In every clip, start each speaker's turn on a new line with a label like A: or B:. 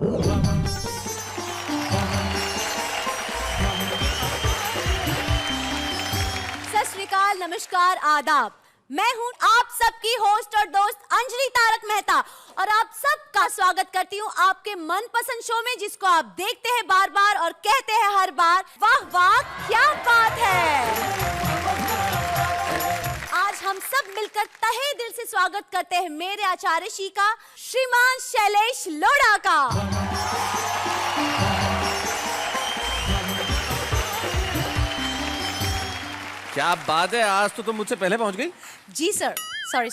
A: सत श्री अकाल, नमस्कार, आदाब। मैं हूं आप सबकी होस्ट और दोस्त अंजलि तारक मेहता और आप सबका स्वागत करती हूं आपके मनपसंद शो में, जिसको आप देखते हैं बार बार और कहते हैं हर बार, वाह वाह क्या बात है। आज हम सब मिलकर तहे दिल से स्वागत करते हैं मेरे आचार्य श्री का, श्रीमान शैलेश लोढ़ा का।
B: क्या बात है, आज तो तुम मुझसे पहले पहुंच गई।
A: जी सर, सॉरी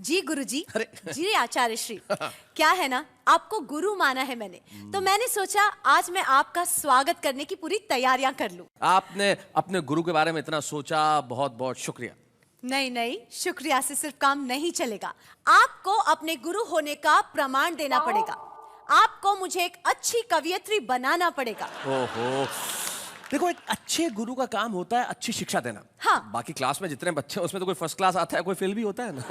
A: जी गुरुजी।
B: अरे
A: जी आचार्य श्री, क्या है ना, आपको गुरु माना है मैंने, तो मैंने सोचा आज मैं आपका स्वागत करने की पूरी तैयारियां कर लूं।
B: आपने अपने गुरु के बारे में इतना सोचा, बहुत बहुत शुक्रिया।
A: नहीं, शुक्रिया से सिर्फ काम नहीं चलेगा, आपको अपने गुरु होने का प्रमाण देना पड़ेगा। आपको मुझे एक अच्छी कवियत्री बनाना पड़ेगा।
B: ओहो, देखो एक अच्छे गुरु का काम होता है अच्छी शिक्षा देना।
A: हाँ।
B: बाकी क्लास में जितने बच्चे हैं उसमें तो कोई फर्स्ट क्लास आता है, कोई फेल भी होता है ना।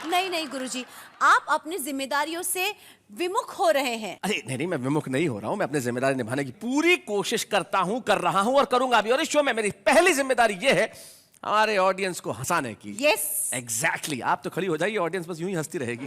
A: नहीं गुरुजी, आप अपनी जिम्मेदारियों से विमुख हो रहे हैं।
B: अरे नहीं, मैं विमुख नहीं हो रहा हूँ, मैं अपनी जिम्मेदारी निभाने की पूरी कोशिश करता हूँ, कर रहा हूँ और करूंगा भी। और इस शो में मेरी पहली जिम्मेदारी ये है हमारे ऑडियंस को हंसाने की।
A: Yes
B: exactly. आप तो खड़ी हो जाइए, ऑडियंस बस यूं ही हंसती रहेगी।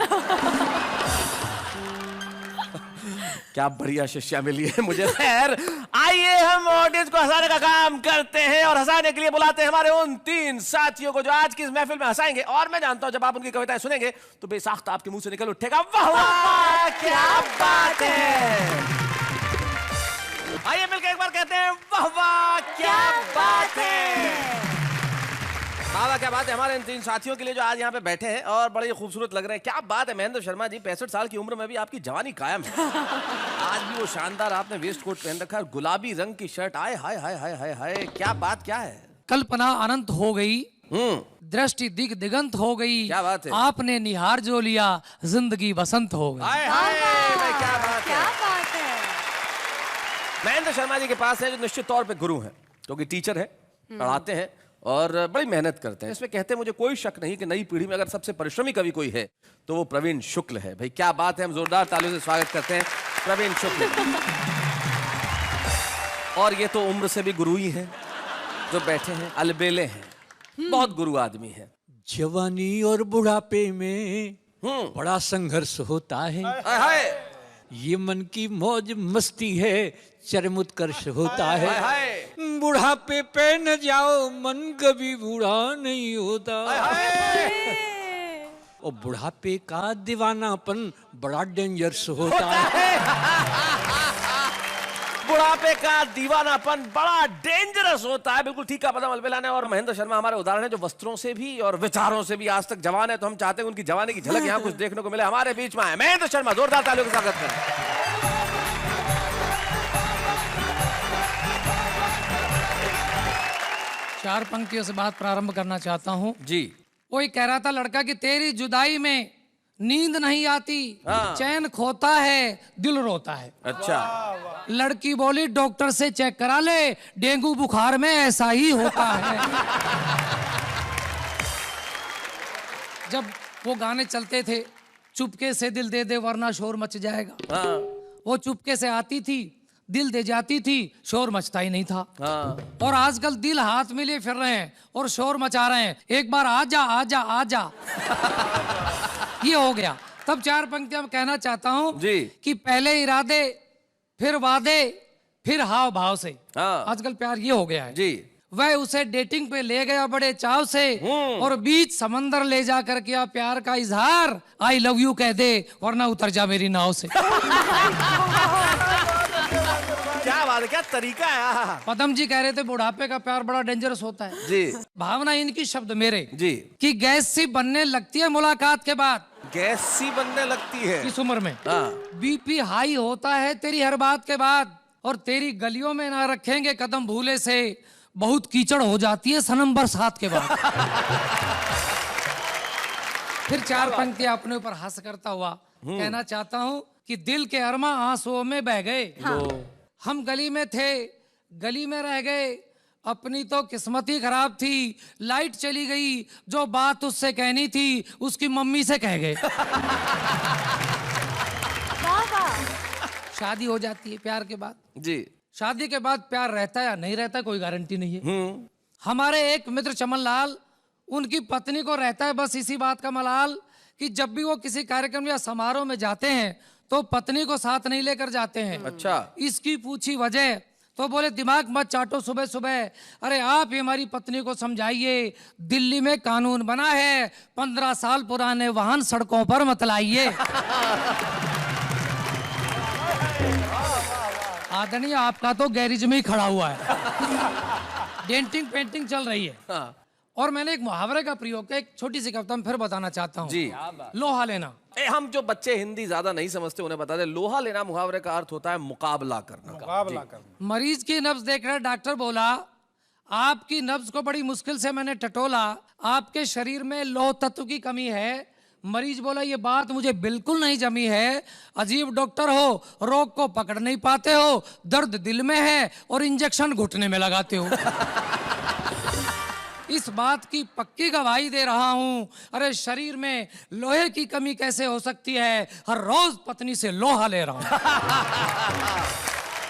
B: क्या बढ़िया शिष्या मिली है मुझे। खैर आइए हम ऑडियंस को हंसाने का काम करते हैं और हंसाने के लिए बुलाते हैं हमारे उन तीन साथियों को जो आज की इस महफिल में हंसाएंगे। और मैं जानता हूं जब आप उनकी कविताएं सुनेंगे तो बेसाख्त आपके मुंह से निकल उठेगा, वाह वाह क्या बात है। आइए मिलकर एक बार कहते हैं, वाह वाह क्या बात है। बाबा क्या बात है हमारे इन तीन साथियों के लिए जो आज यहाँ पे बैठे हैं और बड़े खूबसूरत लग रहे हैं। क्या बात है महेंद्र शर्मा जी, 65 साल की उम्र में भी आपकी जवानी कायम है। आज भी वो शानदार आपने वेस्ट कोट पहन रखा है, गुलाबी रंग की शर्ट। आए हाय हाय हाय हाय हाय, क्या बात क्या है।
C: कल्पना अनंत हो गई, दृष्टि दिग दिगंत हो गई।
B: क्या बात है।
C: आपने निहार जो लिया, जिंदगी बसंत हो गई।
B: हाय हाय क्या बात
A: क्या
B: है।
A: बात है।
B: महेंद्र शर्मा जी के पास है जो निश्चित तौर पे गुरु हैं, क्योंकि टीचर है, पढ़ाते हैं और बड़ी मेहनत करते हैं। इसमें कहते हैं मुझे कोई शक नहीं कि नई पीढ़ी में अगर सबसे परिश्रमी कवि कोई है तो वो प्रवीण शुक्ल है। भाई क्या बात है, हम जोरदार तालियों से स्वागत करते हैं प्रवीण शुक्ल। और ये तो उम्र से भी गुरु ही हैं जो बैठे हैं, अलबेले हैं, बहुत गुरु आदमी है।
D: जवानी और बुढ़ापे में बड़ा संघर्ष होता है।
B: हाय हाय
D: ये मन की मौज मस्ती है, चरम उत्कर्ष होता है।
B: हाय हाय
D: बुढ़ापे पे न जाओ, मन कभी बूढ़ा नहीं होता। और बुढ़ापे का दीवानापन बड़ा डेंजरस होता है।
B: बुढ़ापे का दीवानापन बड़ा डेंजरस होता है। बिल्कुल ठीक का पता अलबेला ने। और महेंद्र शर्मा हमारे उदाहरण है जो वस्त्रों से भी और विचारों से भी आज तक जवान है, तो हम चाहते हैं उनकी जवानी की झलक यहाँ कुछ देखने को मिले। हमारे बीच में है महेंद्र शर्मा, जोरदार तालियों का स्वागत करें।
C: चार पंक्तियों से बात प्रारंभ करना चाहता हूँ
B: जी।
C: कोई कह रहा था लड़का कि तेरी जुदाई में नींद नहीं आती,
B: हाँ।
C: चैन खोता है, दिल रोता है।
B: अच्छा।
C: लड़की बोली डॉक्टर से चेक करा ले, डेंगू बुखार में ऐसा ही होता है। जब वो गाने चलते थे, चुपके से दिल दे दे वरना शोर मच जाएगा,
B: हाँ।
C: वो चुपके से आती थी, दिल दे जाती थी, शोर मचता ही नहीं था।
B: हाँ।
C: और आजकल दिल हाथ में लिए फिर रहे हैं और शोर मचा रहे हैं, एक बार आजा आजा आजा। ये हो गया। तब चार पंक्तियां कहना चाहता हूँ
B: जी।
C: कि पहले इरादे, फिर वादे, फिर हाव भाव से।
B: हाँ।
C: आजकल प्यार ये हो गया है
B: जी।
C: वह उसे डेटिंग पे ले गया बड़े चाव से और बीच समंदर ले जाकर किया प्यार का इजहार, आई लव यू कह दे वरना उतर जा मेरी नाव से।
B: क्या बात है, क्या तरीका है।
C: पदम जी कह रहे थे बुढ़ापे का प्यार बड़ा डेंजरस होता है
B: जी।
C: भावना इनकी शब्द मेरे
B: जी।
C: कि गैस सी बनने लगती है मुलाकात के बाद,
B: गैस सी बनने लगती है
C: इस उम्र में।
B: हाँ।
C: बीपी हाई होता है तेरी हर बात के बाद, और तेरी गलियों में ना रखेंगे कदम भूले से, बहुत कीचड़ हो जाती है सनम बरसात के बाद। फिर चार पंक्तियां अपने ऊपर हंस करता हुआ कहना चाहता हूँ कि दिल के अरमा आंसुओं में बह गए।
A: हाँ।
C: हम गली में थे, गली में रह गए, अपनी तो किस्मत ही खराब थी, लाइट चली गई, जो बात उससे कहनी थी उसकी मम्मी से कह गए।
A: वाह
C: शादी हो जाती है प्यार के बाद।
B: जी।
C: शादी के बाद प्यार रहता है या नहीं रहता कोई गारंटी नहीं है। हमारे एक मित्र चमन लाल, उनकी पत्नी को रहता है बस इसी बात का मलाल कि जब भी वो किसी कार्यक्रम या समारोह में जाते हैं तो पत्नी को साथ नहीं लेकर जाते हैं।
B: अच्छा।
C: इसकी पूछी वजह तो बोले दिमाग मत चाटो सुबह सुबह, अरे आप ही हमारी पत्नी को समझाइए, दिल्ली में कानून बना है 15 साल पुराने वाहन सड़कों पर मत लाइए। आदरणीय आपका तो गैरेज में ही खड़ा हुआ है, डेंटिंग पेंटिंग चल रही है।
B: हाँ।
C: और मैंने एक मुहावरे का प्रयोग किया, एक छोटी सी कविता में फिर बताना चाहता हूँ।
B: जी।
C: लोहा लेना।
B: हम जो बच्चे हिंदी ज्यादा नहीं समझते उन्हें बता दे, लोहा लेना मुहावरे का अर्थ होता है मुकाबला करना।
C: मरीज की नब्ज देख रहा डॉक्टर बोला, आपकी नब्ज को बड़ी मुश्किल से मैंने टटोला, आपके शरीर में लौह तत्व की कमी है। मरीज बोला ये बात मुझे बिल्कुल नहीं जमी है, अजीब डॉक्टर हो, रोग को पकड़ नहीं पाते हो, दर्द दिल में है और इंजेक्शन घुटने में लगाते हो। इस बात की पक्की गवाही दे रहा हूं, अरे शरीर में लोहे की कमी कैसे हो सकती है, हर रोज पत्नी से लोहा ले रहा हूं।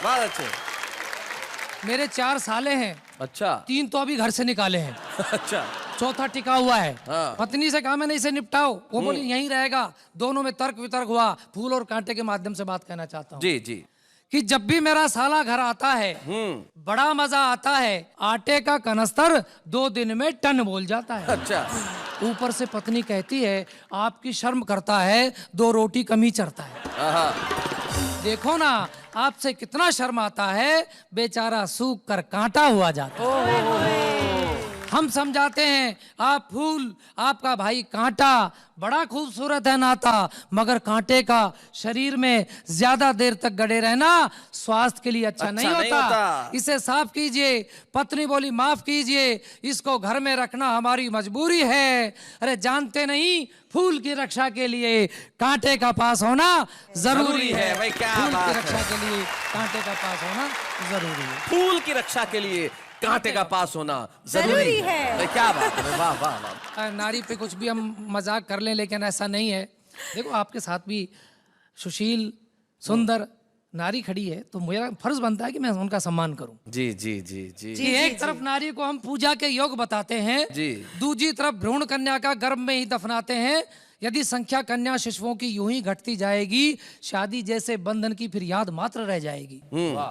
B: बहुत अच्छे।
C: मेरे 4 साले हैं।
B: अच्छा।
C: 3 तो अभी घर से निकाले हैं।
B: अच्छा।
C: चौथा टिका हुआ है।
B: हाँ।
C: पत्नी से कहा मैंने इसे निपटाओ, वो बोली यहीं रहेगा। दोनों में तर्क वितर्क हुआ। फूल और कांटे के माध्यम से बात कहना चाहता हूँ
B: जी जी
C: कि जब भी मेरा साला घर आता है बड़ा मजा आता है, आटे का कनस्तर 2 दिन में टन बोल जाता है।
B: अच्छा।
C: ऊपर से पत्नी कहती है आपकी शर्म करता है, 2 रोटी कम ही चढ़ता है। देखो ना आपसे कितना शर्म आता है, बेचारा सूख कर कांटा हुआ जाता है। हम समझाते हैं आप फूल, आपका भाई कांटा, बड़ा खूबसूरत है नाता, मगर कांटे का शरीर में ज्यादा देर तक गड़े रहना स्वास्थ्य के लिए अच्छा नहीं होता। इसे साफ कीजिए। पत्नी बोली माफ कीजिए, इसको घर में रखना हमारी मजबूरी है। अरे जानते नहीं फूल की रक्षा के लिए कांटे का पास होना जरूरी है।
B: भाई क्या
C: फूल
B: बात
C: की
B: है।
C: रक्षा के लिए कांटे का पास होना जरूरी है।
B: फूल की रक्षा के लिए कांटे का पास होना जरूरी है। भाई क्या बात है। वाह वाह वाह।
C: नारी पे कुछ भी हम मजाक कर लें लेकिन ऐसा नहीं है। देखो आपके साथ भी सुशील सुंदर नारी खड़ी है तो मेरा फर्ज बनता है कि मैं उनका सम्मान करूं।
B: जी जी जी जी,
C: जी एक तरफ नारी को हम पूजा के योग बताते हैं,
B: जी।
C: दूसरी तरफ भ्रूण कन्या का गर्भ में ही दफनाते हैं। यदि संख्या कन्या शिशुओं की यूं ही घटती जाएगी, शादी जैसे बंधन की फिर याद मात्र रह जाएगी।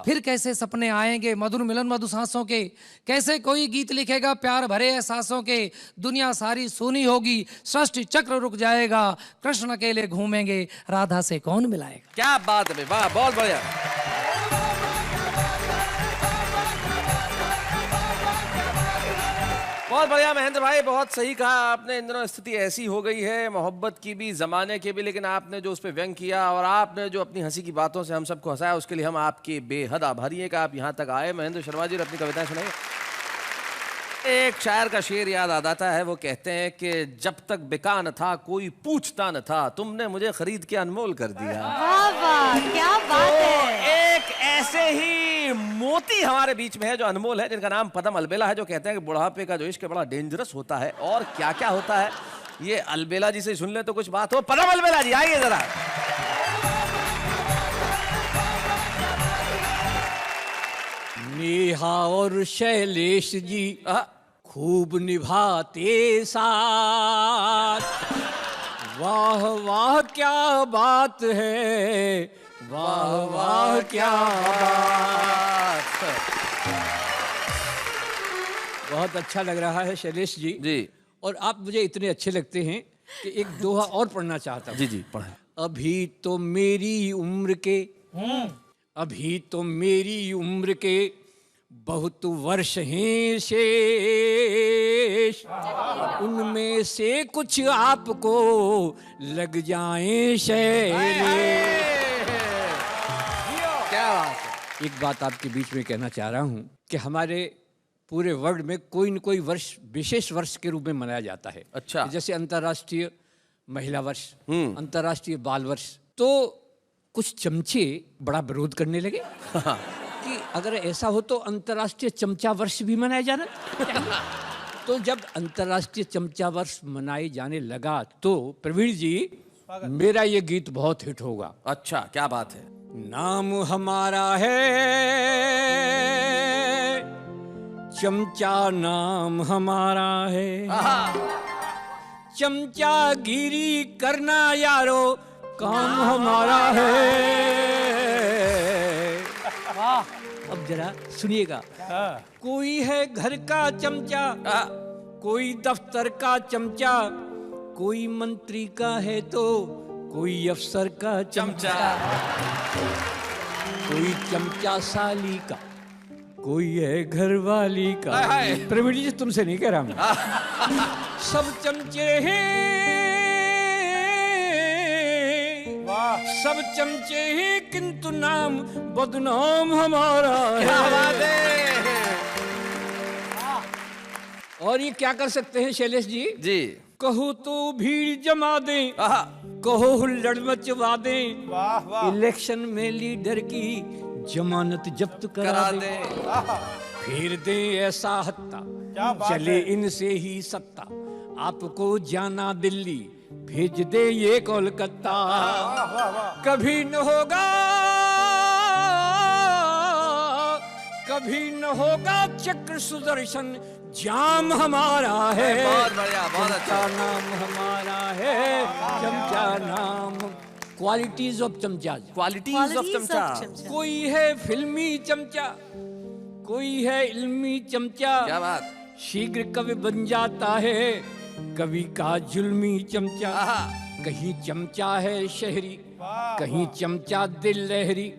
C: फिर कैसे सपने आएंगे मधुर मिलन मधु सांसों के, कैसे कोई गीत लिखेगा प्यार भरे एहसासों के। दुनिया सारी सूनी होगी, सृष्टि चक्र रुक जाएगा, कृष्ण अकेले घूमेंगे, राधा से कौन मिलाएगा।
B: क्या बात है। वाह बहुत बढ़िया। बहुत बढ़िया महेंद्र भाई, बहुत सही कहा आपने। इन दिनों स्थिति ऐसी हो गई है, मोहब्बत की भी जमाने की भी, लेकिन आपने जो उस पर व्यंग किया और आपने जो अपनी हंसी की बातों से हम सबको हंसाया, उसके लिए हम आपके बेहद आभारी हैं कि आप यहाँ तक आए। महेंद्र शर्मा जी अपनी कविताएं सुनाइए। एक शायर का शेर याद आ जाता है, वो कहते हैं कि जब तक बिका न था कोई पूछता न था, तुमने मुझे खरीद के अनमोल कर दिया।
A: वाह वाह क्या बात है।
B: एक ऐसे ही मोती हमारे बीच में है जो अनमोल है, जिनका नाम पदम अलबेला है, जो कहते हैं कि बुढ़ापे का जो इश्क बड़ा डेंजरस होता है। और क्या क्या होता है ये अलबेला जी से सुन ले तो कुछ बात हो। पदम अलबेला जी आइए जरा।
D: नेहा और शैलेश जी खूब निभाते साथ, वाह वाह क्या बात है, वाह वाह क्या बात। बहुत अच्छा लग रहा है शैलेश जी।
B: जी।
D: और आप मुझे इतने अच्छे लगते हैं कि एक दोहा और पढ़ना चाहता हूँ।
B: जी जी पढ़ें।
D: अभी तो मेरी उम्र के, अभी तो मेरी उम्र के बहुत वर्ष हैं शेष, उनमें से कुछ आपको लग जाएं शैलेश।
B: क्या बात है।
D: एक बात आपके बीच में कहना चाह रहा हूँ कि हमारे पूरे वर्ल्ड में कोई न कोई वर्ष विशेष वर्ष के रूप में मनाया जाता है।
B: अच्छा।
D: जैसे अंतर्राष्ट्रीय महिला वर्ष, अंतर्राष्ट्रीय बाल वर्ष। तो कुछ चमचे बड़ा विरोध करने लगे कि अगर ऐसा हो तो अंतर्राष्ट्रीय चमचा वर्ष भी मनाया जाना चाहिए। तो जब अंतर्राष्ट्रीय चमचा वर्ष मनाए जाने लगा तो प्रवीण जी मेरा ये गीत बहुत हिट होगा।
B: अच्छा क्या बात है।
D: नाम हमारा है चमचा, नाम हमारा है चमचागिरी करना यारो, काम हमारा है। अब जरा सुनिएगा। कोई है घर का चमचा, कोई दफ्तर का चमचा, कोई मंत्री का है तो कोई अफसर का चमचा, कोई चमचा साली का, कोई है घर वाली का। प्रवीण जी तुमसे नहीं कह रहा मैं। सब चमचे हैं, सब चमचे हैं, किंतु नाम बदनाम हमारा है। और ये क्या कर सकते हैं शैलेश जी?
B: जी
D: कहो तो भीड़ जमा दें, कहो हुल्लड़ मचवा दें, इलेक्शन में लीडर की जमानत जब्त करा दे, फिर दे ऐसा हत्ता चले इनसे ही सत्ता, आपको जाना दिल्ली भेज दे ये कोलकाता। कभी न होगा, कभी न होगा चक्र सुदर्शन, जाम हमारा है।
B: बहुत बढ़िया, बहुत अच्छा।
D: नाम हमारा है चमचा, नाम क्वालिटीज ऑफ चमचा।
B: क्वालिटीज ऑफ चमचा।
D: कोई है फिल्मी चमचा, कोई है इल्मी चमचा,
B: क्या बात।
D: शीघ्र कवि बन जाता है कवि का जुल्मी चमचा। कहीं चमचा है शहरी, कहीं चमचा दिल लहरी,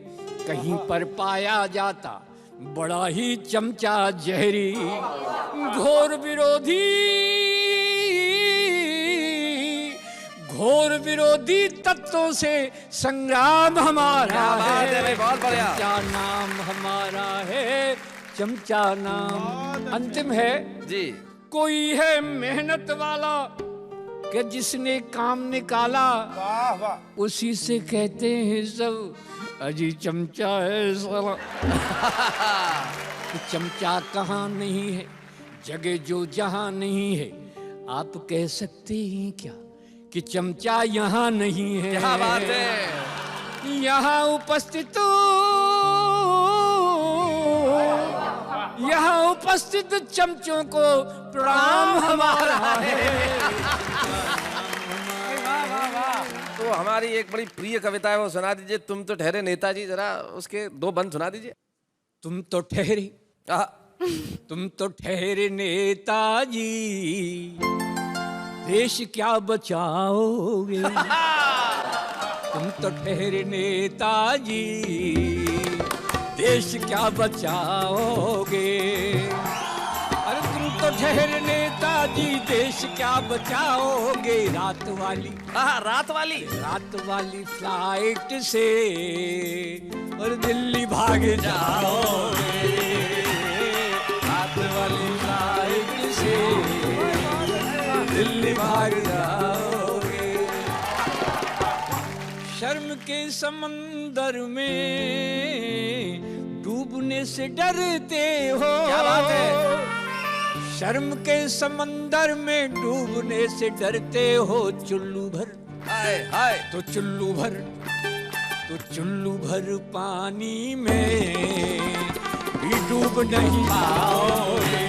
D: कहीं पर पाया जाता बड़ा ही चमचा जहरी। घोर विरोधी, घोर विरोधी तत्वों से संग्राम हमारा है।
B: बहुत बढ़िया।
D: चमचा नाम हमारा है, चमचा नाम। अंतिम है
B: जी।
D: कोई है मेहनत वाला कि जिसने काम निकाला, उसी से कहते हैं सब अजी चमचा है साला। चमचा कहाँ नहीं है, जगह जो जहाँ नहीं है, आप कह सकते हैं क्या कि चमचा यहाँ नहीं है।
B: क्या बात है।
D: यहाँ उपस्थित, यहाँ उपस्थित चमचों को प्रणाम हमारा है।
B: तो हमारी एक बड़ी प्रिय कविता है, वो सुना दीजिए। तुम तो ठहरे नेताजी, जरा उसके दो बंद सुना दीजिए।
D: तुम तो ठहरे, तुम तो ठहरे नेताजी, देश क्या बचाओगे। तुम तो ठहरे नेताजी, देश क्या बचाओगे। अरे तुम तो ठहरे नेताजी, देश क्या बचाओगे। रात वाली,
B: रात वाली,
D: रात वाली फ्लाइट से और दिल्ली भाग जाओगे। रात वाली फ्लाइट से दिल्ली भाग जाओगे। शर्म के समंदर में डूबने से डरते हो।
B: क्या बात है।
D: शर्म के समंदर में डूबने से डरते हो। चुल्लू भर,
B: हाय हाय,
D: तो चुल्लू भर, तो चुल्लू भर पानी में भी डूब नहीं पाओगे।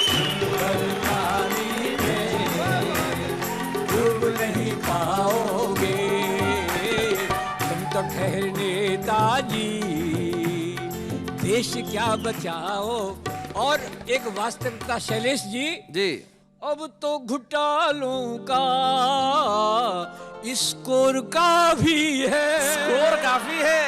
D: चुल्लू भर पानी में डूब नहीं पाओगे। तुम तो ठहरे नेताजी, देश क्या बचाओ। और एक वास्तविकता शैलेश जी,
B: जी।
D: अब तो घोटालों का स्कोर काफी है।
B: स्कोर काफी है।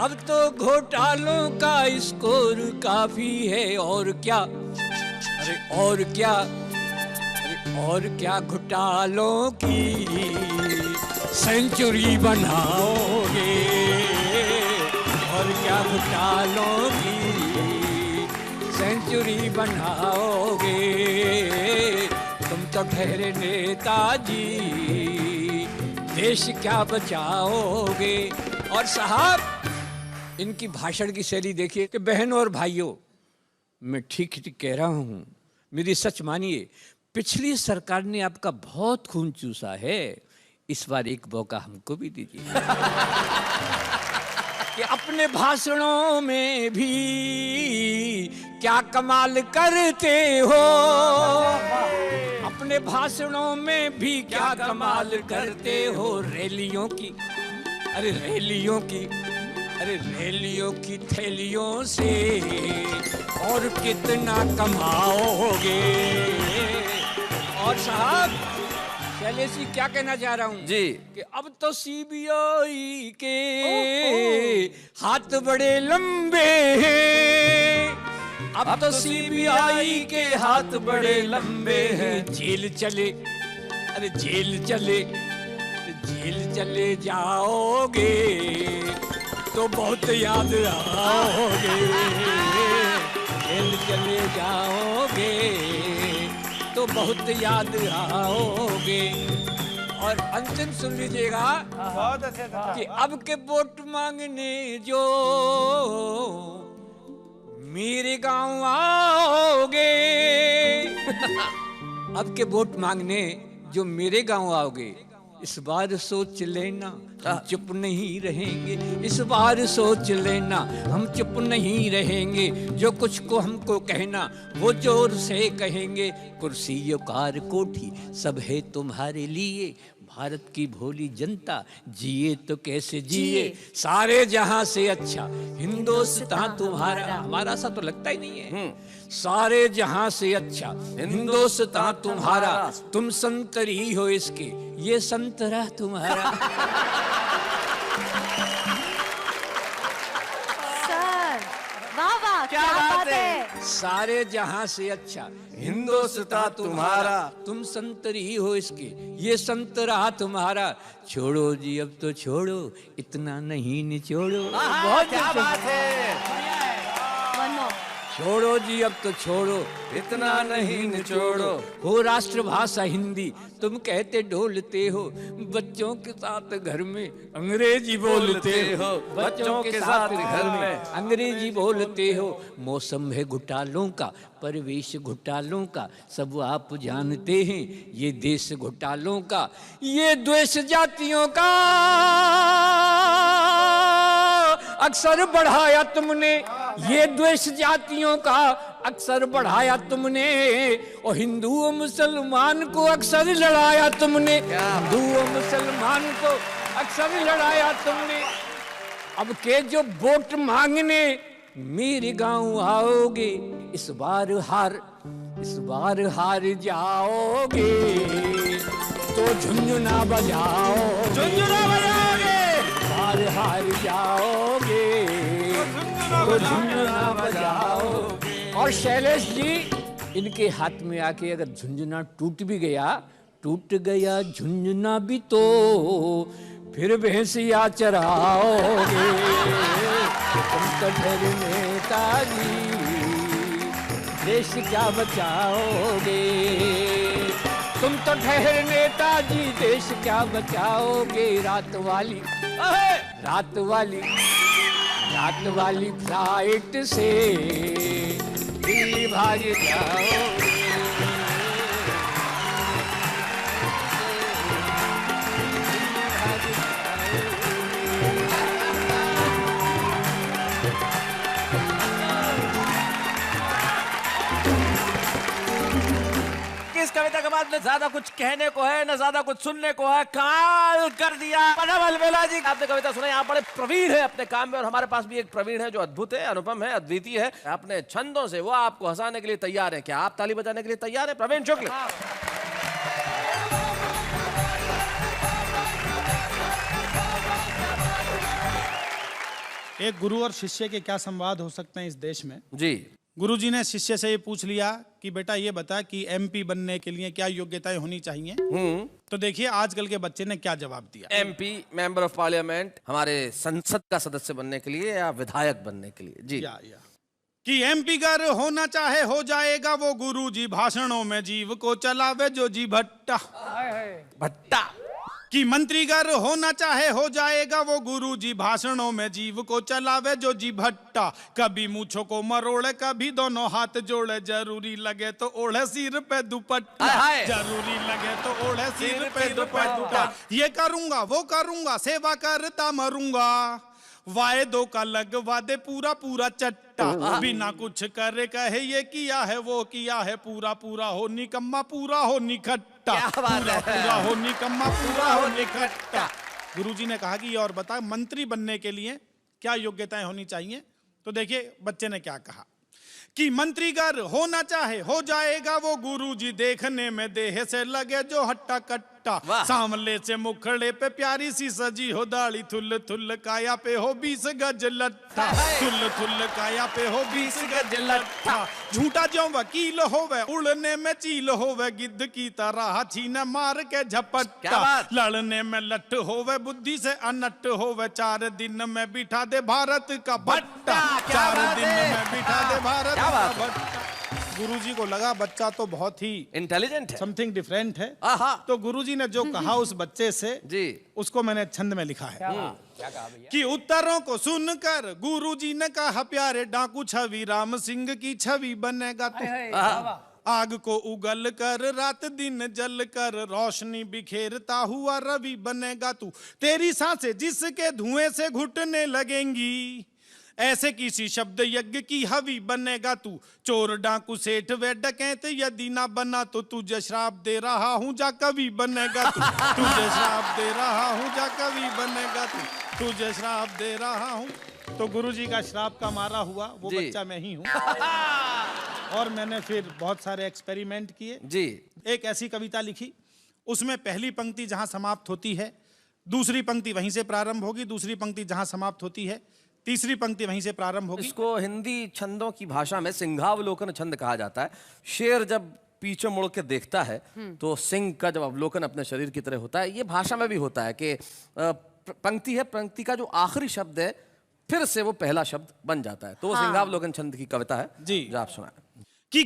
D: अब तो घोटालों का स्कोर काफी है। और क्या, अरे और क्या, अरे और क्या घोटालों की सेंचुरी बनाओगे। और क्या घोटालों की सेंचुरी बनाओगे। तुम तो ठहरे नेताजी, देश क्या बचाओगे। और साहब इनकी भाषण की शैली देखिए कि बहनों और भाइयों, मैं ठीक ठीक कह रहा हूँ, मेरी सच मानिए, पिछली सरकार ने आपका बहुत खून चूसा है, इस बार एक मौका हमको भी दीजिए कि अपने भाषणों में भी क्या कमाल करते हो, अपने भाषणों में भी क्या कमाल करते हो। रैलियों की, अरे रैलियों की, अरे रैलियों की थैलियों से और कितना कमाओगे। और साहब शैलेश जी क्या कहना चाह रहा हूँ
B: जी
D: कि अब तो सीबीआई के हाथ बड़े लंबे हैं, अब तो सीबीआई के हाथ बड़े लंबे हैं। जेल चले, अरे जेल चले, जेल चले जाओगे तो बहुत याद आओगे, जेल चले जाओगे तो बहुत याद आओगे। और अंतिम सुन लीजिएगा कि अब के वोट मांगने जो मेरे गांव आओगे, अब के वोट मांगने जो मेरे गांव आओगे, इस बार सोच लेना हम चुप नहीं रहेंगे, इस बार सोच लेना हम चुप नहीं रहेंगे। जो कुछ को हमको कहना वो जोर से कहेंगे। कुर्सी कार कोठी सब है तुम्हारे लिए, भारत की भोली जनता जिए तो कैसे जिए। सारे जहां से अच्छा हिंदुस्तान तुम्हारा, हमारा सा तो लगता ही नहीं है। सारे जहां से अच्छा हिंदुस्तान तुम्हारा, तुम संतरी हो इसके ये संतरा तुम्हारा।
A: सर वाह वाह, क्या बात है।
D: सारे जहां से अच्छा हिंदुस्तान तुम्हारा, तुम संतरी हो इसके ये संतरा तुम्हारा। छोड़ो जी अब तो छोड़ो, इतना नहीं निचोड़ो। बहुत
B: क्या बात है।
A: One more.
D: छोड़ो जी अब तो छोड़ो,
B: इतना नहीं निचोड़ो।
D: हो राष्ट्रभाषा हिंदी तुम कहते डोलते हो, बच्चों के साथ घर में अंग्रेजी बोलते हो,
B: बच्चों के साथ घर में
D: अंग्रेजी बोलते हो। मौसम है घोटालों का, परिवेश घोटालों का, सब आप जानते हैं ये देश घोटालों का। ये द्वेष जातियों का अक्सर बढ़ाया तुमने, ये द्वेष जातियों का अक्सर बढ़ाया तुमने। और हिंदू और मुसलमान को अक्सर लड़ाया तुमने, हिंदू और मुसलमान को अक्सर लड़ाया तुमने। अब के जो वोट मांगने मेरे गांव आओगे, इस बार हार जाओगे तो झुंझुना बजाओ,
B: झुंझुना बजाओगे।
D: हार जाओगे तो झुंझुना बजाओ। और शैलेश जी इनके हाथ में आके अगर झुंझुना टूट भी गया, टूट गया झुंझुना भी तो फिर भैंसिया चराओगे। तुम तो ढेर नेताजी देश क्या बचाओगे, तुम तो ठहर नेताजी देश क्या बचाओगे। रात वाली फ्लाइट से दिल्ली भाग जाओगे।
B: इस कविता के बाद न ज्यादा कुछ कहने को है न ज्यादा कुछ सुनने को है, काल कर दिया। प्रणव अलवेला जी आपने कविता सुनाई, आप बड़े प्रवीण है अपने काम में, और हमारे पास भी एक प्रवीण है जो अद्भुत है, अनुपम है, अद्वितीय है अपने छंदों से। वो आपको हंसाने के लिए तैयार है। क्या आप ताली बजाने के लिए तैयार है? प्रवीण शुक्ल।
E: एक गुरु और शिष्य के क्या संवाद हो सकते हैं इस देश में।
B: जी
E: गुरुजी ने शिष्य से ये पूछ लिया कि बेटा ये बता कि एमपी बनने के लिए क्या योग्यताएं होनी चाहिए। तो देखिए आजकल के बच्चे ने क्या जवाब दिया।
B: एमपी मेंबर ऑफ पार्लियामेंट, हमारे संसद का सदस्य बनने के लिए या विधायक बनने के लिए। जी
E: या कि एमपी गर होना चाहे हो जाएगा वो गुरुजी भाषणों में जीव को चलावे जो जी भट्टा।
B: भट्टा
E: कि मंत्रीगर होना चाहे हो जाएगा वो गुरुजी, भाषणों में जीव को चलावे जो जी भट्टा, कभी मूछों को मरोड़े कभी दोनों हाथ जोड़े, जरूरी लगे तो ओढ़े सिर पे दुपट्टा, जरूरी लगे तो ओढ़े सिर पे दुपट्टा, ये करूंगा वो करूंगा सेवा करता मरूंगा, वायदों का लगवा दे पूरा पूरा चट्टा, बिना कुछ करे कहे ये किया है वो किया है, पूरा पूरा हो निकम्मा पूरा हो निखट्टा, पूरा हो निकम्मा पूरा हो निखट्टा। गुरुजी ने कहा कि ये और बता मंत्री बनने के लिए क्या योग्यताएं होनी चाहिए। तो देखिए बच्चे ने क्या कहा कि मंत्रीगर होना चाहे हो जाएगा वो गुरुजी, देखने में देह से लगे जो हट्टा कट्टा, सामले से मुखड़े पे प्यारी सी सजी हो दाढ़ी, थुल थुल काया पे हो 20 गज लट्ठा, थुल थुल काया पे हो 20 गज लट्ठा, झूठा जो वकील होवे उड़ने में चील होवे, गिद्ध की तरह छीने मार के झपट्टा, लड़ने में लट होवे बुद्धि से अनट होवे, 4 दिन में बिठा दे भारत का भट्टा, 4 दिन में बिठा दे भारत का भट्टा। गुरुजी को लगा बच्चा तो बहुत ही
B: इंटेलिजेंट है,
E: समथिंग डिफरेंट है। तो गुरुजी ने जो कहा उस बच्चे से जी उसको मैंने छंद में लिखा है। क्या कहा भैया? कि उत्तरों को सुनकर गुरुजी ने कहा प्यारे डाकू छवि राम सिंह की छवि बनेगा तू, आग को उगल कर रात दिन जल कर रोशनी बिखेरता हुआ रवि बनेगा तू, तेरी सांसें जिसके धुएं से घुटने लगेंगी, ऐसे किसी शब्द यज्ञ की हवि बनेगा तू, चोर डाकू सेठ वे डकैत यदि ना बना तो तुझे श्राप दे रहा हूँ जा कवि बनेगा तू, तुझे श्राप दे रहा हूँ जा कवि बनेगा तू, तुझे श्राप दे रहा हूँ। तो गुरुजी का श्राप का मारा हुआ वो बच्चा मैं ही हूँ। और मैंने फिर बहुत सारे एक्सपेरिमेंट किए जी। एक ऐसी कविता लिखी, उसमें पहली पंक्ति जहां समाप्त होती है दूसरी पंक्ति वहीं से प्रारंभ होगी, दूसरी पंक्ति जहां समाप्त होती है तीसरी पंक्ति वहीं से प्रारंभ होगी।
B: इसको हिंदी छंदों की भाषा में सिंहावलोकन छंद कहा जाता है। शेर जब पीछे मुड़ के देखता है तो सिंह का जब अवलोकन अपने शरीर की तरह होता है। ये भाषा में भी होता है कि पंक्ति है, पंक्ति का जो आखिरी शब्द है फिर से वो पहला शब्द बन जाता है। तो वो सिंहावलोकन छंद की कविता है जी, जो आप सुनाए।
E: कि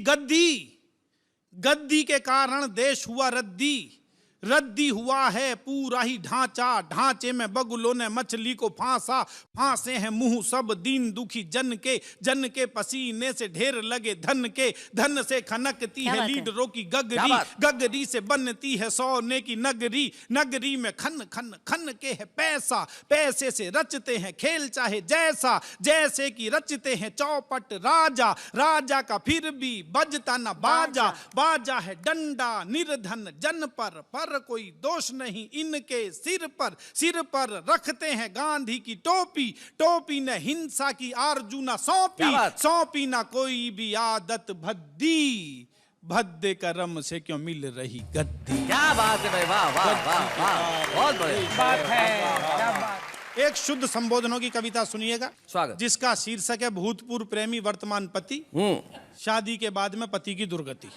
E: गद्दी के कारण देश हुआ रद्दी, रद्दी हुआ है पूरा ही ढांचा, ढांचे में बगुलों ने मछली को फांसा, फांसे हैं मुंह सब दीन दुखी जन के पसीने से ढेर लगे धन के, धन से खनकती है लीडरों की गगरी, गगरी से बनती है सोने की नगरी, नगरी में खन खन खन के है पैसा, पैसे से रचते हैं खेल चाहे जैसा, जैसे कि रचते हैं चौपट राजा, राजा का फिर भी बजता न बाजा, बाजा है डंडा निर्धन जन पर कोई दोष नहीं इनके सिर पर रखते हैं गांधी की टोपी, टोपी ने हिंसा की आरजू ना सौंपी, सौंपी ना कोई भी आदत भद्दी, भद्दे कर्म से क्यों मिल रही गद्दी।
B: क्या बात है भाई, वाह वाह वाह वाह, बहुत बढ़िया
C: बात है, क्या बात।
E: एक शुद्ध संबोधनों की कविता सुनिएगा,
B: स्वागत।
E: जिसका शीर्षक है भूतपूर्व प्रेमी वर्तमान पति, शादी के बाद में पति की दुर्गति।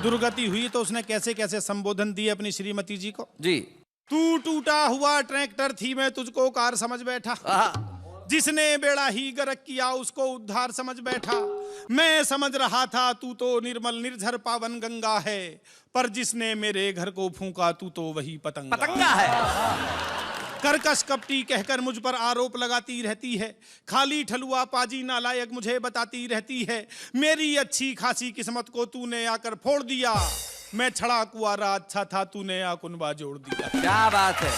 E: दुर्गति हुई तो उसने कैसे कैसे संबोधन दिए अपनी श्रीमती जी को जी। तू टूटा हुआ ट्रैक्टर थी मैं तुझको कार समझ बैठा, जिसने बेड़ा ही गर्क किया उसको उद्धार समझ बैठा, मैं समझ रहा था तू तो निर्मल निर्झर पावन गंगा है, पर जिसने मेरे घर को फूंका तू तो वही पतंगा है। कर्कश कपटी कहकर मुझ पर आरोप लगाती रहती है, खाली ठलुआ पाजी नालायक मुझे बताती रहती है, मेरी अच्छी खासी किस्मत को तूने आकर फोड़ दिया, मैं छड़ा कुआरा अच्छा था तूने आकुनबा जोड़ दिया।
B: क्या बात है।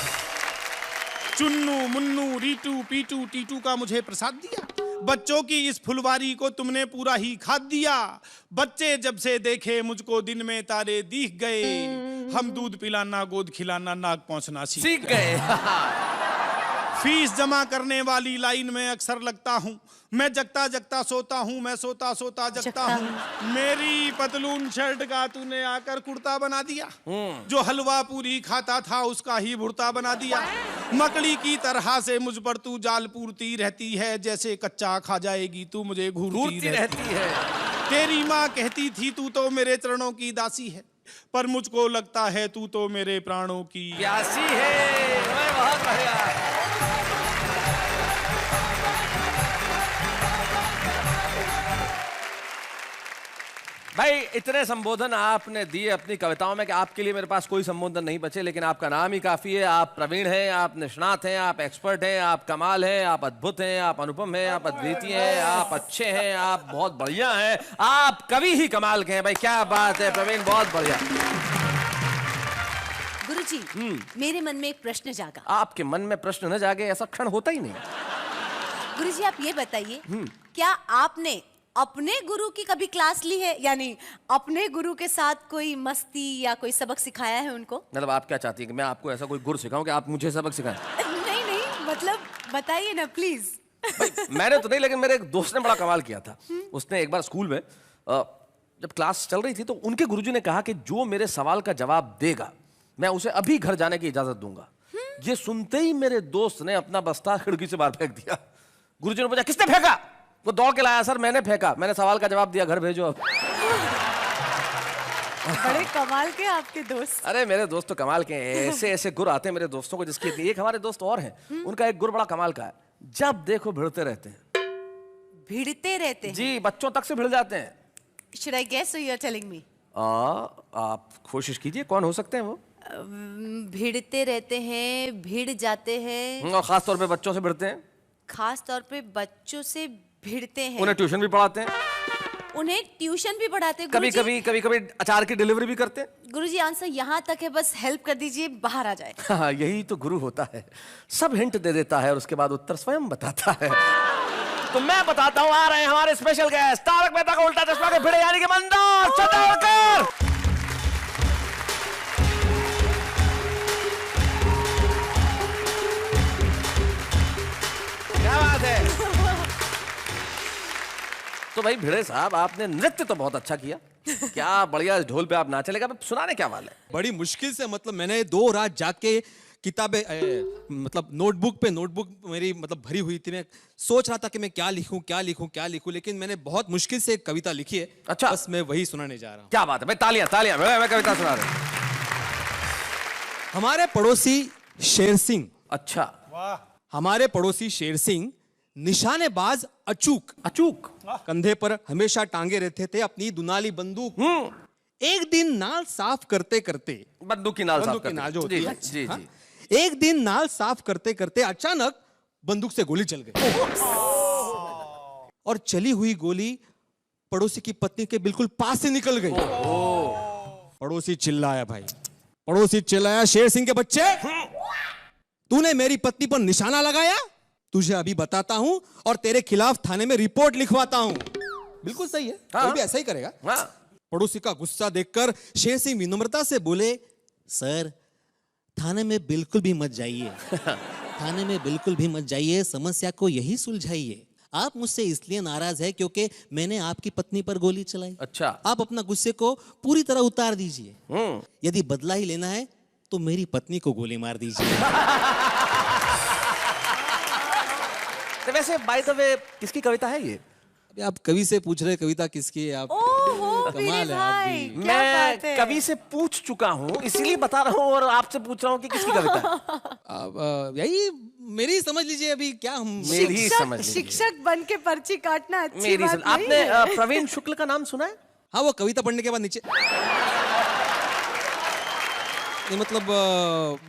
E: चुन्नू मुन्नू रीटू पीटू टीटू का मुझे प्रसाद दिया, बच्चों की इस फुलवारी को तुमने पूरा ही खाद दिया, बच्चे जब से देखे मुझको दिन में तारे दिख गए, हम दूध पिलाना गोद खिलाना नाक पहुंचना सीख गए। फीस जमा करने वाली लाइन में अक्सर लगता हूँ, मैं जगता जगता सोता हूँ, मैं सोता सोता जगता हूँ, मेरी पतलून शर्ट का तूने आकर कुर्ता बना दिया, जो हलवा पूरी खाता था उसका ही भुर्ता बना दिया, मकड़ी की तरह से मुझ पर तू जाल पूरती रहती है, जैसे कच्चा खा जाएगी तू मुझे घूरती रहती है। तेरी माँ कहती थी तू तो मेरे चरणों की दासी है, पर मुझको लगता है तू तो मेरे प्राणों की
B: प्यासी है। बहुत बढ़िया। भाई इतने संबोधन आपने दिए अपनी कविताओं में कि आपके लिए मेरे पास कोई संबोधन नहीं बचे, लेकिन आपका नाम ही काफी है। आप प्रवीण हैं, आप निष्णात हैं, आप एक्सपर्ट हैं, आप कमाल हैं, आप अद्भुत हैं, आप अनुपम हैं, आप अद्वितीय हैं, आप अच्छे हैं, आप बहुत बढ़िया हैं, आप कवि ही कमाल के हैं। भाई क्या बात है प्रवीण, बहुत बढ़िया।
A: गुरुजी, मेरे मन में एक प्रश्न जागा।
B: आपके मन में प्रश्न न जागे ऐसा क्षण होता ही नहीं।
A: गुरुजी आप ये बताइए, क्या आपने अपने गुरु की कभी क्लास ली है, यानी अपने गुरु के साथ कोई मस्ती या कोई सबक सिखाया है उनको?
B: मतलब आप क्या चाहती है कि मैं आपको ऐसा कोई गुर सिखाऊं कि आप मुझे सबक सिखाएं?
A: नहीं नहीं, मतलब बताइए ना प्लीज।
B: भाई मैंने तो नहीं, लेकिन मेरे एक दोस्त ने बड़ा कमाल किया था। उसने एक बार स्कूल में जब क्लास चल रही थी तो उनके गुरुजी ने कहा कि जो मेरे सवाल का जवाब देगा मैं उसे अभी घर जाने की इजाजत दूंगा। ये सुनते ही मेरे दोस्त ने अपना बस्ता खिड़की से बाहर फेंक दिया। गुरुजी ने पूछा किसने फेंका? वो दौड़ के लाया, सर मैंने फेंका, मैंने सवाल का जवाब दिया, घर भेजो अब।
A: बड़े कमाल के आपके दोस्त।
B: अरे मेरे दोस्त तो कमाल के हैं, ऐसे ऐसे गुर आते हैं मेरे दोस्तों को जिसकी। एक हमारे दोस्त और हैं, उनका एक गुर बड़ा कमाल का है, जब देखो भिड़ते रहते हैं।
A: भिड़ते रहते हैं?
B: जी, बच्चों तक से भिड़ जाते हैं।
A: Should I guess or you're telling me?
B: आप कोशिश कीजिए, कौन हो सकते हैं वो?
A: भिड़ते रहते हैं, भिड़ जाते हैं,
B: और खास तौर पे बच्चों से भिड़ते हैं।
A: खास तौर पे बच्चों से भिड़ते हैं।
B: उन्हें ट्यूशन भी पढ़ाते हैं,
A: उन्हें ट्यूशन भी पढ़ाते हैं।
B: कभी कभी अचार की डिलीवरी भी करते हैं।
A: गुरुजी आंसर यहाँ तक है, बस हेल्प कर दीजिए, बाहर आ जाए।
B: हाँ, यही तो गुरु होता है, सब हिंट दे देता है और उसके बाद उत्तर स्वयं बताता है। तो मैं बताता हूँ, आ रहे हैं हमारे स्पेशल गेस्ट, तारक मेहता का उल्टा चश्मा के भिड़े यानी कि मंदार चंद्रकर। क्या बात है। तो भाई भिड़े साहब, आपने नृत्य तो बहुत अच्छा किया, क्या बढ़िया ढोल पे आप नाचे, लेकिन सुनाने क्या वाले?
F: बड़ी मुश्किल से, मतलब मैंने 2 रात जाके किताबें मतलब नोटबुक मेरी मतलब भरी हुई थी। मैं सोच रहा था कि मैं क्या लिखूं, लेकिन मैंने बहुत मुश्किल से एक कविता लिखी है।
B: अच्छा,
F: बस मैं वही सुनाने जा रहा हूँ।
B: क्या बात है भाई, तालियां। मैं कविता सुना रहा हूं।
F: हमारे पड़ोसी शेर सिंह,
B: अच्छा,
F: हमारे पड़ोसी शेर सिंह निशानेबाज अचूक कंधे पर हमेशा टांगे रहते थे अपनी दुनाली बंदूक। एक दिन नाल साफ करते करते,
B: बंदूक की नाल
F: जो होती है,
B: जी।
F: हाँ? एक दिन नाल साफ करते करते अचानक बंदूक से गोली चल गई, और चली हुई गोली पड़ोसी की पत्नी के बिल्कुल पास से निकल गई। पड़ोसी चिल्लाया, शेर सिंह के बच्चे, तूने मेरी पत्नी पर निशाना लगाया, तुझे अभी बताता हूं और तेरे खिलाफ थाने में रिपोर्ट लिखवाता हूं। बिल्कुल सही है, कोई भी ऐसा ही करेगा। पड़ोसी का गुस्सा देखकर शेर सिंह विनम्रता से बोले, सर थाने में बिल्कुल भी मत जाइए, समस्या को यही सुलझाइए। आप मुझसे इसलिए नाराज है क्योंकि मैंने आपकी पत्नी पर गोली चलाई।
B: अच्छा,
F: आप अपना गुस्से को पूरी तरह उतार दीजिए। यदि बदला ही लेना है तो मेरी पत्नी को गोली मार दीजिए।
B: तो वैसे बाय द वे किसकी कविता है ये?
F: अभी आप कवि से पूछ रहे कविता किसकी है? आप कमाल है आप भी।
B: मैं कवि से पूछ चुका हूँ, इसीलिए बता रहा हूँ और आपसे पूछ रहा हूँ कि किसकी कविता है।
F: यही मेरी समझ लीजिए। अभी क्या हम
B: मेरी समझ लीजिए।
A: शिक्षक बन के पर्ची काटना अच्छी
B: मेरी
A: बात नहीं
B: आपने
A: है।
B: प्रवीण शुक्ल का नाम सुना है?
F: हाँ, वो कविता पढ़ने के बाद नीचे नहीं, मतलब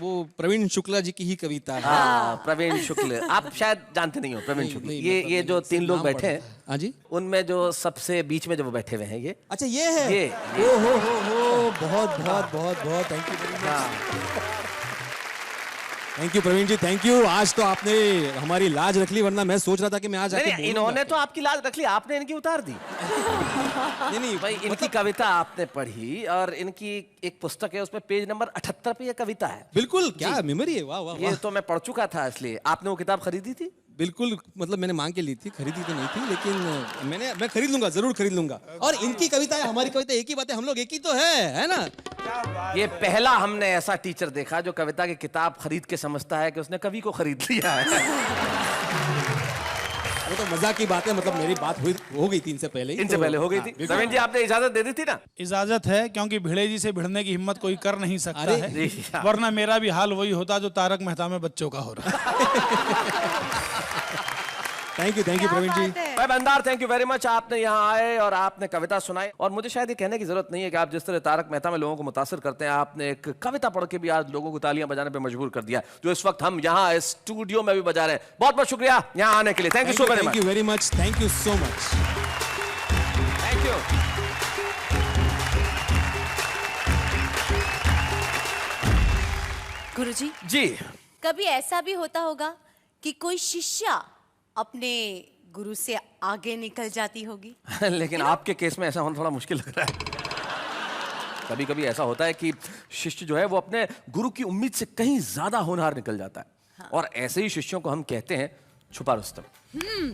F: वो प्रवीण शुक्ला जी की ही कविता है।
B: हाँ, प्रवीण शुक्ल, आप शायद जानते नहीं हो प्रवीण शुक्ल। ये जो 3 लोग बैठे हैं,
F: हाँ जी,
B: उनमें जो सबसे बीच में जो वो बैठे हुए हैं, ये
F: अच्छा ये है।
B: ये
F: ओ हो बहुत thank you. Thank you Praveen ji, thank you. आज तो आपने हमारी लाज रख ली, वरना मैं सोच रहा था कि मैं आज आके
B: नहीं, इन्होंने तो आपकी लाज रख ली, आपने इनकी उतार दी।
F: नहीं
B: भाई इनकी कविता आपने पढ़ी और इनकी एक पुस्तक है, उसमें पेज नंबर 78 पे ये कविता है।
F: बिल्कुल, क्या मेमोरी है, वाह वाह।
B: ये तो मैं पढ़ चुका था, इसलिए। आपने वो किताब खरीदी थी?
F: बिल्कुल, मतलब मैंने मांग के ली थी, खरीदी तो नहीं थी, लेकिन मैं खरीद लूंगा, जरूर खरीद लूंगा। और इनकी कविता है, हमारी कविता एक ही बात है, हम लोग एक ही तो है ना?
B: ये पहला हमने ऐसा टीचर देखा जो कविता की किताब खरीद के समझता है कि उसने कवि को खरीद लिया है।
F: वो तो मजाक की बात है, मतलब मेरी बात हो गई थी इनसे पहले ही।
B: इनसे पहले हो गई थी। प्रवीण जी, आपने इजाजत दे दी थी ना?
E: इजाजत है, क्योंकि भिड़े जी से भिड़ने की हिम्मत कोई कर नहीं सकता
F: अरे,
E: है, वरना मेरा भी हाल वही होता जो तारक मेहता में बच्चों का हो रहा है।
F: थैंक यू
A: क्या
F: प्रवीण जी।
A: बात है।
B: भाई बंदार, थैंक यू वेरी मच। आपने यहाँ आए और आपने कविता सुनाई, और मुझे शायद ये कहने की जरूरत नहीं है कि आप जिस तरह तारक मेहता में लोगों को मुतासिर करते हैं, आपने एक कविता पढ़ के भी आज लोगों को तालियां बजाने पे मजबूर कर दिया, जो इस वक्त हम यहाँ इस स्टूडियो में भी बजा रहे हैं। बहुत बहुत शुक्रिया यहाँ आने के लिए। Thank you so very much.
F: Thank you very much, thank you so much.
B: Thank you.
A: Guruji,
B: ji
A: कभी ऐसा भी होता होगा कि कोई शिष्या अपने गुरु से आगे निकल जाती होगी?
B: लेकिन आपके केस में ऐसा होना थोड़ा मुश्किल लग रहा है। कभी कभी ऐसा होता है कि शिष्य जो है वो अपने गुरु की उम्मीद से कहीं ज्यादा होनहार निकल जाता है। हाँ। और ऐसे ही शिष्यों को हम कहते हैं छुपा रुस्तम।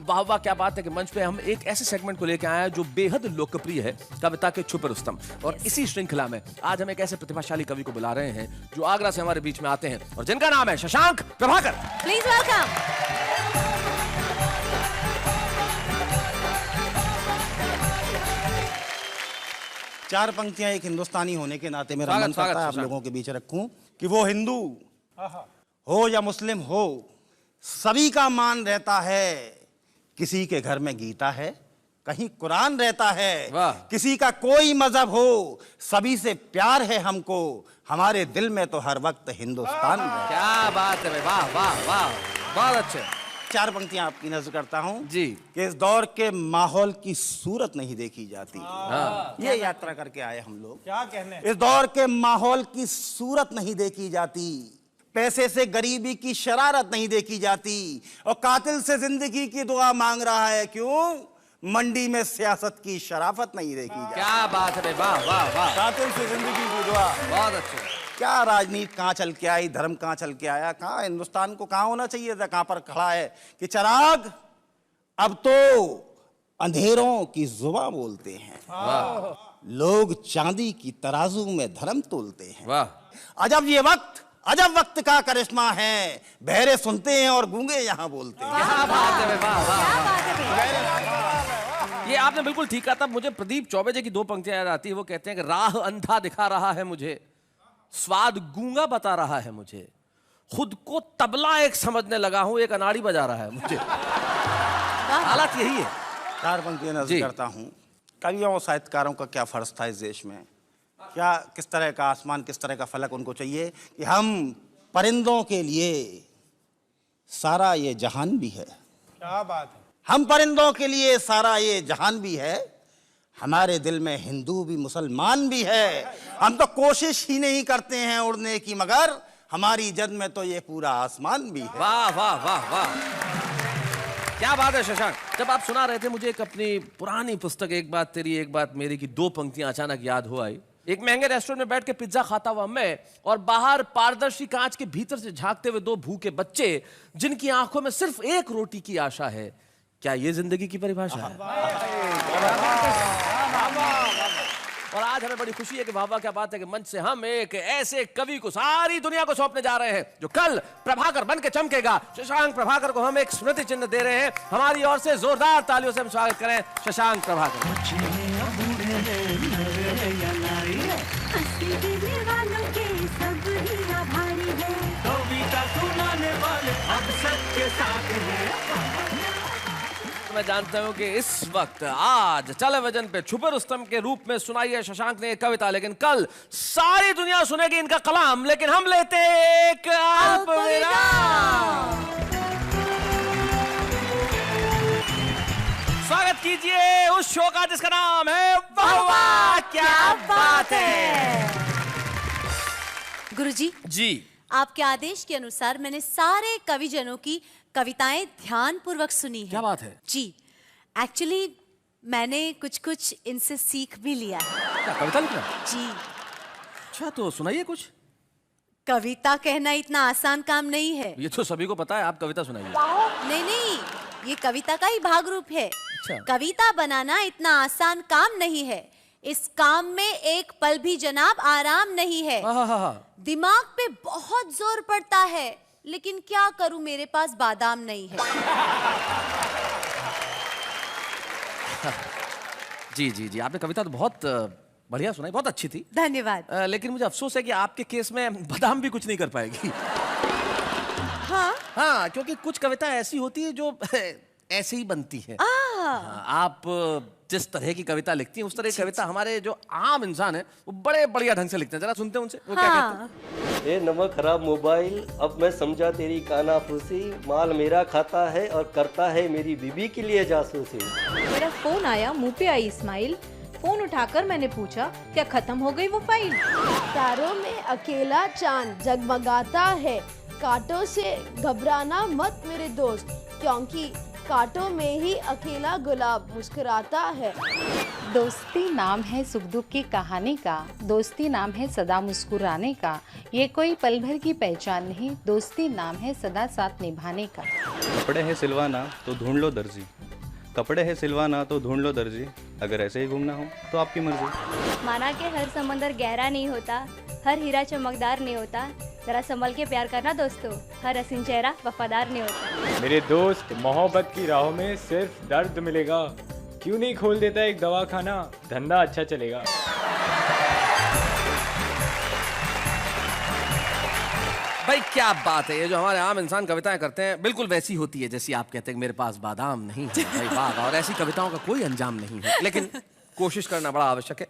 B: वाह वाह, क्या बात है कि मंच पे हम एक ऐसे सेगमेंट को लेकर आए हैं जो बेहद लोकप्रिय है, कविता के छुपे रुस्तम। और इसी श्रृंखला में आज हम एक ऐसे प्रतिभाशाली कवि को बुला रहे हैं जो आगरा से हमारे बीच में आते हैं और जिनका नाम है शशांक प्रभाकर।
A: Please welcome.
G: चार पंक्तियां एक हिंदुस्तानी होने के नाते मेरा
B: स्वागत,
G: मन करता है
B: स्वागत,
G: आप
B: स्वागत।
G: लोगों के बीच रखूं कि वो हिंदू हो या मुस्लिम हो, सभी का मान रहता है। किसी के घर में गीता है, कहीं कुरान रहता है।
B: वाह।
G: किसी का कोई मजहब हो, सभी से प्यार है हमको। हमारे दिल में तो हर वक्त हिंदुस्तान रहता है।
B: क्या बात है भाई, वाह वाह वाह, बहुत अच्छे।
G: चार पंक्तियां आपकी नजर करता हूं
B: जी।
G: कि इस दौर के माहौल की सूरत नहीं देखी जाती।
B: हाँ।
G: ये यात्रा करके आए हम लोग।
E: क्या कहने।
G: इस दौर के माहौल की सूरत नहीं देखी जाती। पैसे से गरीबी की शरारत नहीं देखी जाती। और कातिल से जिंदगी की दुआ मांग रहा है, क्यों? मंडी में सियासत की शराफत नहीं देखी जाती।
B: क्या बात है भाई, वाह वाह वाह,
G: कातिल से जिंदगी की दुआ।
B: बहुत अच्छे।
G: क्या राजनीति कहाँ चल के आई, धर्म कहाँ चल के आया, कहाँ हिंदुस्तान को कहाँ होना चाहिए था, कहाँ पर खड़ा है कि चिराग अब तो अंधेरों की जुबां बोलते हैं। लोग चांदी की तराजू में धर्म तोलते हैं।
B: वाह,
G: अजब वक्त का करिश्मा है। बहरे सुनते हैं और गूंगे यहाँ बोलते हैं।
B: क्या बात है भाई, वाह वाह।
A: क्या बात है भैया?
B: ये आपने बिल्कुल ठीक कहा था। मुझे प्रदीप चौबे जी की दो पंक्तियां याद आती है। वो कहते हैं कि राह अंधा दिखा रहा है मुझे, स्वाद गूंगा बता रहा है मुझे, खुद को तबला एक समझने लगा हूं, एक अनाड़ी बजा रहा है मुझे। हालत यही है।
G: चार पंक्तियां नजर
B: जी।
G: करता हूँ। कवियों और साहित्यकारों का क्या फर्ज था इस देश में? क्या किस तरह का आसमान, किस तरह का फलक उनको चाहिए कि हम परिंदों के लिए सारा ये जहान भी है।
E: क्या बात है।
G: हम परिंदों के लिए सारा ये जहान भी है। हमारे दिल में हिंदू भी मुसलमान भी है। हम तो कोशिश ही नहीं करते हैं उड़ने की, मगर हमारी जद में तो ये पूरा आसमान भी है।
B: वाह वाह वाह वाह, क्या बात है शशांक। जब आप सुना रहे थे मुझे एक अपनी पुरानी पुस्तक एक बात तेरी एक बात मेरी की दो पंक्तियां अचानक याद हो आई। एक महंगे रेस्टोरेंट में बैठ के पिज्जा खाता हुआ मैं और बाहर पारदर्शी कांच के भीतर से झांकते हुए दो भूखे बच्चे जिनकी आंखों में सिर्फ एक रोटी की आशा है। क्या ये जिंदगी की परिभाषा है? और आज हमें बड़ी खुशी है कि वाह वाह क्या बात है कि मंच से हम एक ऐसे कवि को सारी दुनिया को सौंपने जा रहे हैं जो कल प्रभाकर बन के चमकेगा। शशांक प्रभाकर को हम एक स्मृति चिन्ह दे रहे हैं। हमारी ओर से जोरदार तालियों से हम स्वागत करें शशांक प्रभाकर। मैं जानता हूं कि इस वक्त आज टेलीविजन पे छुपे रुस्तम के रूप में सुनाई है शशांक ने एक कविता, लेकिन कल सारी दुनिया सुनेगी इनका कलाम। लेकिन हम लेते हैं एक अल्प विराम। स्वागत कीजिए उस शो का जिसका नाम है वाह वाह क्या बात है।
A: गुरुजी
B: जी,
A: आपके आदेश के अनुसार मैंने सारे कविजनों की कविताएं ध्यान पूर्वक सुनी है।
B: क्या बात है?
A: जी, एक्चुअली मैंने कुछ कुछ इनसे सीख भी लिया है।
B: क्या कविता लिखना?
A: जी,
B: अच्छा तो सुनाइए कुछ।
A: कविता कहना इतना आसान काम नहीं है।
B: ये तो सभी को पता है, आप कविता सुनाइए।
A: नहीं नहीं, ये कविता का ही भाग रूप है।
B: अच्छा।
A: कविता बनाना इतना आसान काम नहीं है। इस काम में एक पल भी जनाब आराम नहीं है। दिमाग पे बहुत जोर पड़ता है, लेकिन क्या करूं, मेरे पास बादाम नहीं है।
B: जी जी जी, आपने कविता तो बहुत बढ़िया सुनाई, बहुत अच्छी थी।
A: धन्यवाद।
B: लेकिन मुझे अफसोस है कि आपके केस में बादाम भी कुछ नहीं कर पाएगी।
A: हाँ,
B: हाँ, क्योंकि कुछ कविता ऐसी होती है जो ऐसे ही बनती है। हाँ, आप जिस तरह की कविता लिखती हैं उस तरह की कविता हमारे जो आम इंसान है वो बड़े बढ़िया ढंग से लिखते हैं। जरा सुनते हैं उनसे वो क्या कहते हैं।
H: ए नमक खराब मोबाइल, अब मैं समझा तेरी कानाफूसी, माल मेरा खाता है और करता है मेरी बीबी के लिए जासूसी।
I: मेरा फोन आया, मुंह पे आई स्माइल, फोन उठाकर मैंने पूछा क्या खत्म हो गई वो फाइल।
J: तारों में अकेला चांद जगमगाता है, कांटों से घबराना मत मेरे दोस्त, क्योंकि कांटों में ही अकेला गुलाब मुस्कुराता है।
K: दोस्ती नाम है सुख दुख की कहानी का, दोस्ती नाम है सदा मुस्कुराने का, ये कोई पल भर की पहचान नहीं, दोस्ती नाम है सदा साथ निभाने का।
L: कपड़े हैं सिलवाना तो ढूंढ लो दर्जी, कपड़े हैं सिलवाना तो ढूंढ लो दर्जी, अगर ऐसे ही घूमना हो तो आपकी मर्जी।
M: माना कि हर समंदर गहरा नहीं होता, हर हीरा चमकदार नहीं होता, जरा संभल के प्यार करना दोस्तों, हर हसीन चेहरा वफादार नहीं होता।
N: मेरे दोस्त मोहब्बत की राहों में सिर्फ दर्द मिलेगा, क्यों नहीं खोल देता एक दवाखाना, धंधा अच्छा चलेगा।
B: भाई क्या बात है, ये जो हमारे आम इंसान कविताएं करते हैं बिल्कुल वैसी होती है जैसी आप कहते हैं मेरे पास बादाम नहीं है। भाई वाह, और ऐसी कविताओं का कोई अंजाम नहीं है, लेकिन कोशिश करना बड़ा आवश्यक है।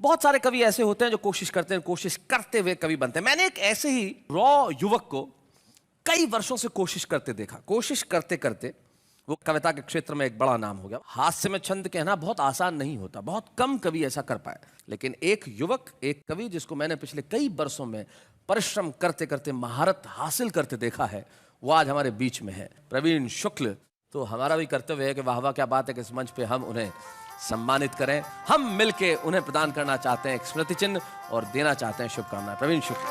B: बहुत सारे कवि ऐसे होते हैं जो कोशिश करते हैं, कोशिश करते हुए कवि बनते हैं। मैंने एक ऐसे ही रॉ युवक को कई वर्षों से कोशिश करते देखा। कोशिश करते करते वो कविता के क्षेत्र में एक बड़ा नाम हो गया। हास्य में छंद कहना बहुत आसान नहीं होता, बहुत कम कवि ऐसा कर पाए, लेकिन एक युवक, एक कवि जिसको मैंने पिछले कई वर्षों में परिश्रम करते करते महारत हासिल करते देखा है, वो आज हमारे बीच में है, प्रवीण शुक्ल। तो हमारा भी कर्तव्य है कि वाह वाह क्या बात है कि इस मंच पे हम उन्हें सम्मानित करें। हम मिलके उन्हें प्रदान करना चाहते हैं एक स्मृति चिन्ह और देना चाहते हैं शुभकामनाएं। प्रवीण शुक्ल।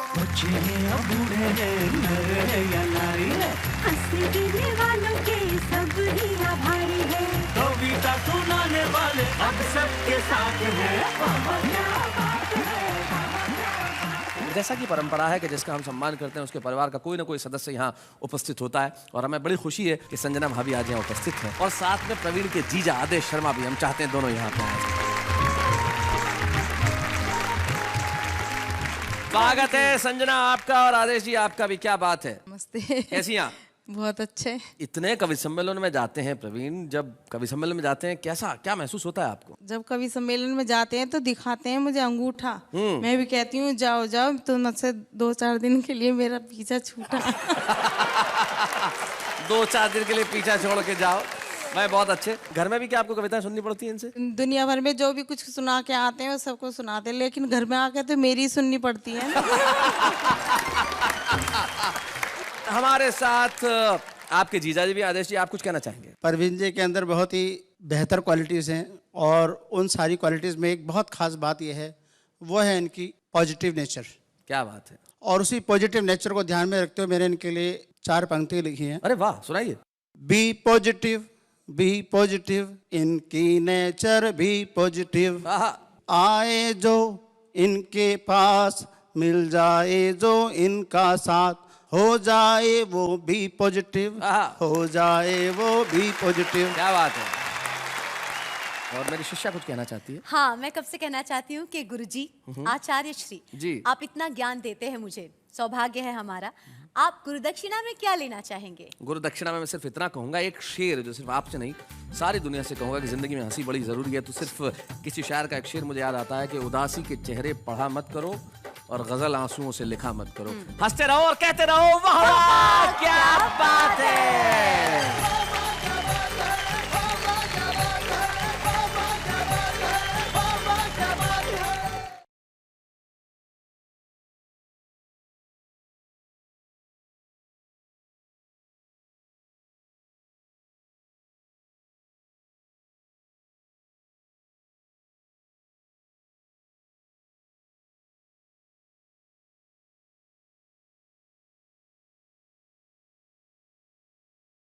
O: कविता सुनाने वाले अब सबके साथ हैं।
B: जैसा कि परंपरा है कि जिसका हम सम्मान करते हैं उसके परिवार का कोई ना कोई सदस्य यहाँ उपस्थित होता है, और हमें बड़ी खुशी है कि संजना भाभी आज यहाँ उपस्थित हैं, और साथ में प्रवीण के जीजा आदेश शर्मा भी, हम चाहते हैं दोनों यहाँ पे आए। स्वागत है संजना आपका, और आदेश जी आपका भी। क्या बात है,
P: नमस्ते।
B: कैसी हैं आप?
P: बहुत अच्छे।
B: इतने कवि सम्मेलन में जाते हैं प्रवीण, जब कवि सम्मेलन में जाते हैं कैसा क्या महसूस होता है आपको?
P: जब कवि सम्मेलन में जाते हैं तो दिखाते हैं मुझे अंगूठा, मैं भी कहती हूँ जाओ जाओ, तो मुझसे 2-4 दिन के लिए मेरा पीछा छूटा।
B: 2-4 दिन के लिए पीछा छोड़ के जाओ। मैं बहुत अच्छे। घर में भी क्या आपको कविताएं सुननी पड़ती हैं इनसे?
P: दुनिया भर में जो भी कुछ सुना के आते हैं वो सबको सुनाते हैं, लेकिन घर में आके तो मेरी सुननी पड़ती है।
B: हमारे साथ आपके जीजाजी भी। आदेश जी, आप कुछ कहना चाहेंगे?
Q: परवीन जी के अंदर बहुत ही बेहतर क्वालिटीज़ हैं, और उन सारी क्वालिटीज़ में एक बहुत खास बात यह है, वो है इनकी पॉजिटिव नेचर।
B: क्या बात है।
Q: और उसी पॉजिटिव नेचर को ध्यान में रखते हुए मैंने इनके लिए 4 पंक्ति लिखी हैं।
B: अरे वाह, सुनाइए।
Q: बी पॉजिटिव, इनकी नेचर भी पॉजिटिव, आए जो इनके पास, मिल जाए जो इनका साथ, हो जाए वो भी पॉजिटिव, हो जाए वो भी पॉजिटिव।
B: क्या बात है। और मेरी शिष्या कुछ कहना चाहती है?
A: हाँ, मैं कब से कहना चाहती हूँ कि गुरुजी, आचार्य श्री
B: जी,
A: आप इतना ज्ञान देते हैं मुझे, सौभाग्य है हमारा। आप गुरुदक्षिणा में क्या लेना चाहेंगे?
B: गुरुदक्षिणा में मैं सिर्फ इतना कहूंगा, एक शेर जो सिर्फ आपसे नहीं सारी दुनिया से कहूंगा कि जिंदगी में हंसी बड़ी जरूरी है, तो सिर्फ किसी शायर का एक शेर मुझे याद आता है कि उदासी के चेहरे पढ़ा मत करो और गजल आंसुओं से लिखा मत करो। हंसते रहो और कहते रहो वाह वाह क्या बात है।